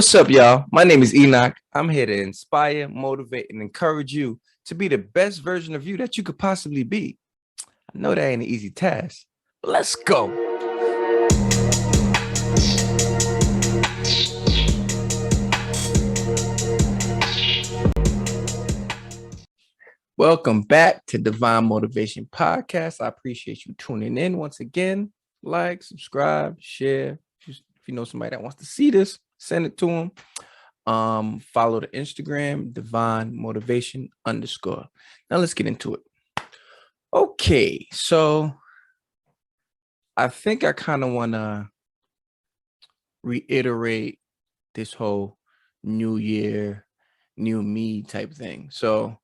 What's up, y'all? My name is Enoch. I'm here to inspire, motivate, and encourage you to be the best version of you that you could possibly be. I know that ain't an easy task, but let's go. Welcome back to Divine Motivation Podcast. I appreciate you tuning in once again. Like, subscribe, share. If you know somebody that wants to see this, send it to them. Follow the Instagram, Divine Motivation _. Now let's get into it. Okay, so I think I kind of want to reiterate this whole new year, new me type thing. So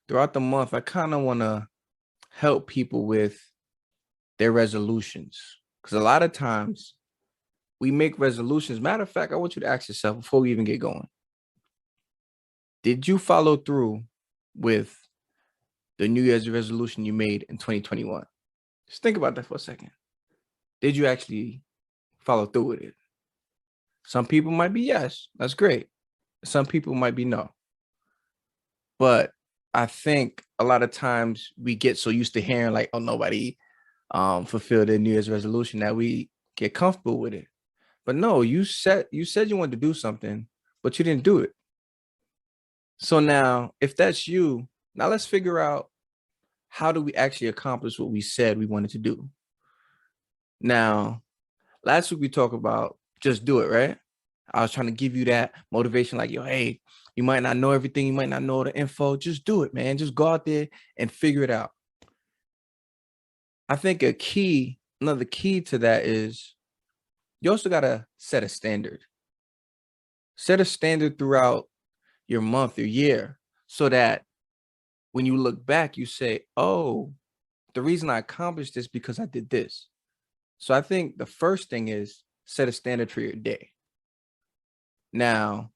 throughout the month, I kind of want to help people with their resolutions, because a lot of times we make resolutions. Matter of fact, I want you to ask yourself before we even get going, did you follow through with the New Year's resolution you made in 2021? Just think about that for a second. Did you actually follow through with it? Some people might be yes, that's great. Some people might be no. But I think a lot of times we get so used to hearing like, oh, nobody fulfilled their New Year's resolution that we get comfortable with it. But no, you said you wanted to do something, but you didn't do it. So now, if that's you, now let's figure out, how do we actually accomplish what we said we wanted to do? Now, last week we talked about just do it, right? I was trying to give you that motivation, like, yo, hey, you might not know everything, you might not know the info, just do it, man. Just go out there and figure it out. I think another key to that is you also got to set a standard. Set a standard throughout your month, your year, so that when you look back, you say, oh, the reason I accomplished this because I did this. So I think the first thing is set a standard for your day. Now,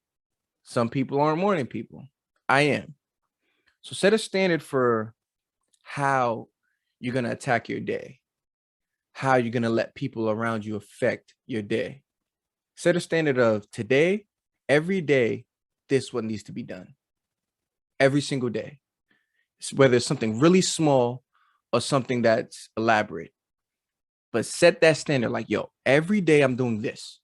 some people aren't morning people. I am. So set a standard for how you're going to attack your day, how you're going to let people around you affect your day. Set a standard of today, every day, this what needs to be done. Every single day. Whether it's something really small or something that's elaborate. But set that standard like, yo, every day I'm doing this,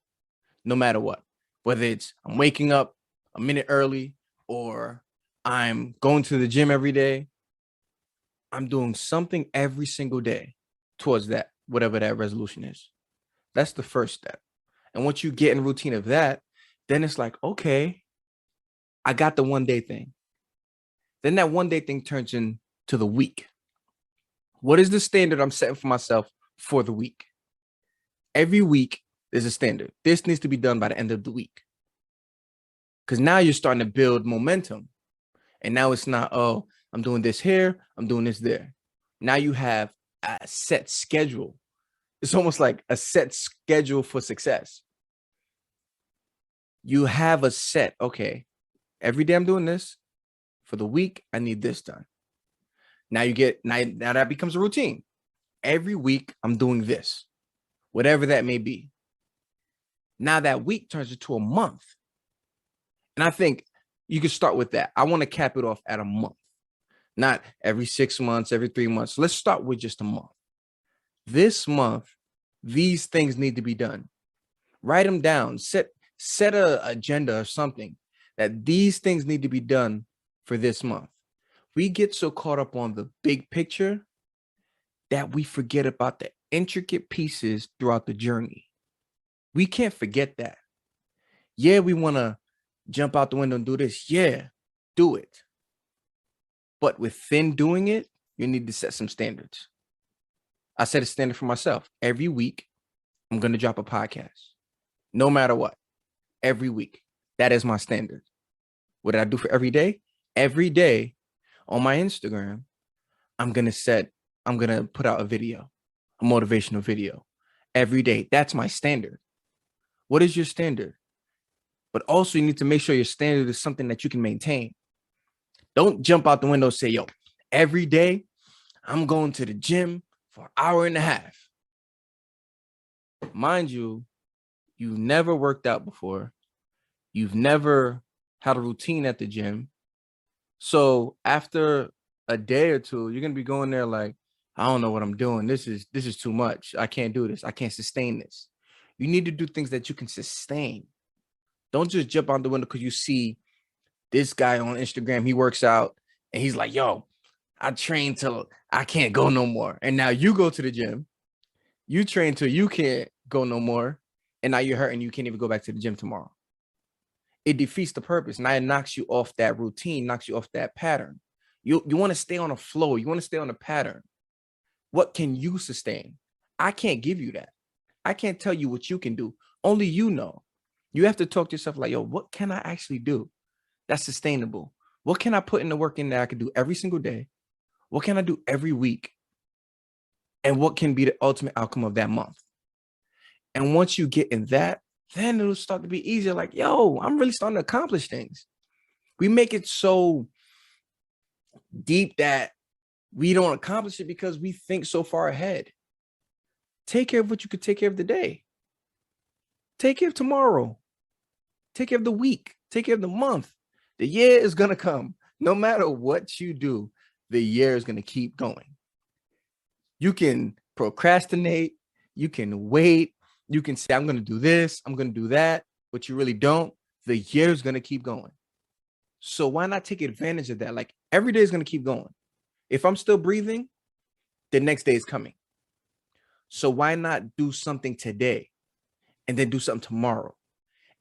no matter what. Whether it's I'm waking up a minute early or I'm going to the gym every day, I'm doing something every single day towards that, whatever that resolution is. That's the first step. And once you get in routine of that, then it's like, okay, I got the 1 day thing. Then that 1 day thing turns into the week. What is the standard I'm setting for myself for the week? Every week, there's a standard. This needs to be done by the end of the week. Because now you're starting to build momentum. And now it's not, oh, I'm doing this here, I'm doing this there. Now you have a set schedule. It's almost like a set schedule for success. You have a set, okay, every day I'm doing this. For the week, I need this done. Now now that becomes a routine. Every week, I'm doing this, whatever that may be. Now that week turns into a month. And I think you can start with that. I want to cap it off at a month, not every 6 months, every 3 months. Let's start with just a month. This month, these things need to be done. Write them down. Set a agenda or something that these things need to be done for this month. We get so caught up on the big picture that we forget about the intricate pieces throughout the journey. We can't forget that. Yeah, we want to jump out the window and do this. Yeah, do it. But within doing it, you need to set some standards. I set a standard for myself. Every week, I'm going to drop a podcast. No matter what. Every week. That is my standard. What did I do for every day? Every day on my Instagram, I'm going to put out a video, a motivational video every day. That's my standard. What is your standard? But also you need to make sure your standard is something that you can maintain. Don't jump out the window and say, yo, every day I'm going to the gym for an hour and a half. Mind you, you never worked out before. You've never had a routine at the gym. So after a day or two, you're gonna be going there like, I don't know what I'm doing. This is too much. I can't do this. I can't sustain this. You need to do things that you can sustain. Don't just jump out the window because you see this guy on Instagram. He works out and he's like, yo, I train till I can't go no more. And now you go to the gym, you train till you can't go no more. And now you're hurting. You can't even go back to the gym tomorrow. It defeats the purpose. Now it knocks you off that routine, knocks you off that pattern. You want to stay on a flow. You want to stay on a pattern. What can you sustain? I can't give you that. I can't tell you what you can do. Only you know. You have to talk to yourself like, yo, what can I actually do that's sustainable? What can I put in the work in that I can do every single day? What can I do every week? And what can be the ultimate outcome of that month? And once you get in that, then it'll start to be easier. Like, yo, I'm really starting to accomplish things. We make it so deep that we don't accomplish it because we think so far ahead. Take care of what you could take care of today. Take care of tomorrow. Take care of the week. Take care of the month. The year is going to come. No matter what you do, the year is going to keep going. You can procrastinate. You can wait. You can say, I'm going to do this. I'm going to do that. But you really don't. The year is going to keep going. So why not take advantage of that? Like every day is going to keep going. If I'm still breathing, the next day is coming. So why not do something today and then do something tomorrow?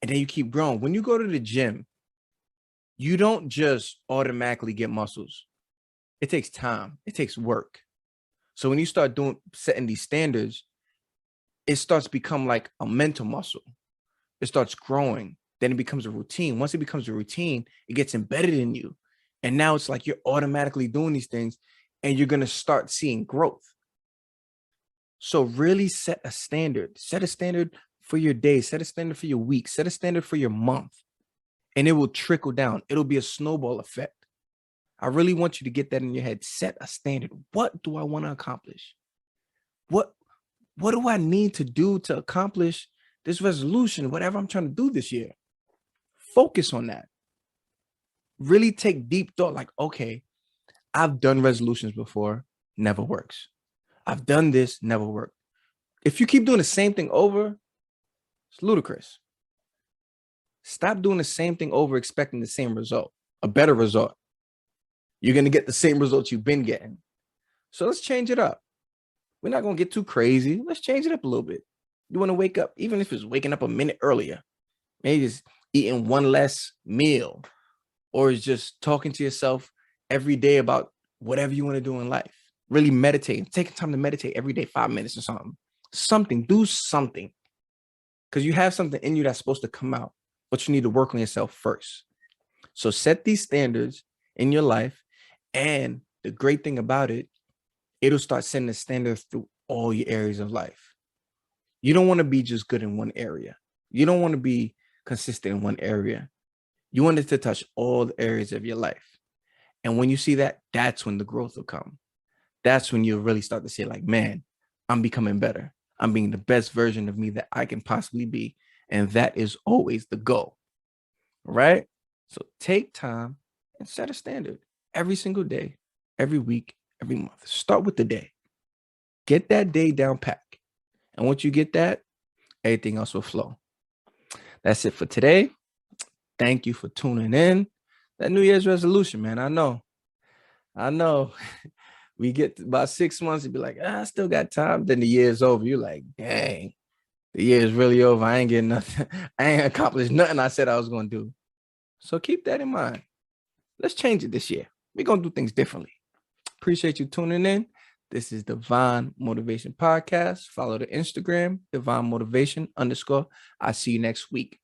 And then you keep growing. When you go to the gym, you don't just automatically get muscles. It takes time. It takes work. So when you start setting these standards, it starts to become like a mental muscle. It starts growing. Then it becomes a routine. Once it becomes a routine, it gets embedded in you. And now it's like you're automatically doing these things and you're going to start seeing growth. So really set a standard. Set a standard for your day. Set a standard for your week. Set a standard for your month. And it will trickle down. It'll be a snowball effect. I really want you to get that in your head. Set a standard. What do I want to accomplish? What do I need to do to accomplish this resolution, whatever I'm trying to do this year? Focus on that. Really take deep thought like, okay, I've done resolutions before, never works. I've done this, never worked. If you keep doing the same thing over, it's ludicrous. Stop doing the same thing over, expecting the same result, a better result. You're going to get the same results you've been getting. So let's change it up. We're not going to get too crazy. Let's change it up a little bit. You want to wake up, even if it's waking up a minute earlier, maybe it's eating one less meal, or it's just talking to yourself every day about whatever you want to do in life. Really meditating, taking time to meditate every day, 5 minutes or something. Do something, because you have something in you that's supposed to come out, but you need to work on yourself first. So set these standards in your life. And the great thing about it, it'll start setting the standards through all your areas of life. You don't want to be just good in one area. You don't want to be consistent in one area. You want it to touch all the areas of your life. And when you see that, that's when the growth will come. That's when you'll really start to say like, man, I'm becoming better. I'm being the best version of me that I can possibly be. And that is always the goal, right? So take time and set a standard every single day, every week, every month. Start with the day. Get that day down pat. And once you get that, everything else will flow. That's it for today. Thank you for tuning in. That New Year's resolution, man. I know. We get to about 6 months and be like, I still got time. Then the year's over. You're like, dang, the year is really over. I ain't getting nothing. I ain't accomplished nothing I said I was going to do. So keep that in mind. Let's change it this year. We're going to do things differently. Appreciate you tuning in. This is Divine Motivation Podcast. Follow the Instagram, Divine Motivation _. I'll see you next week.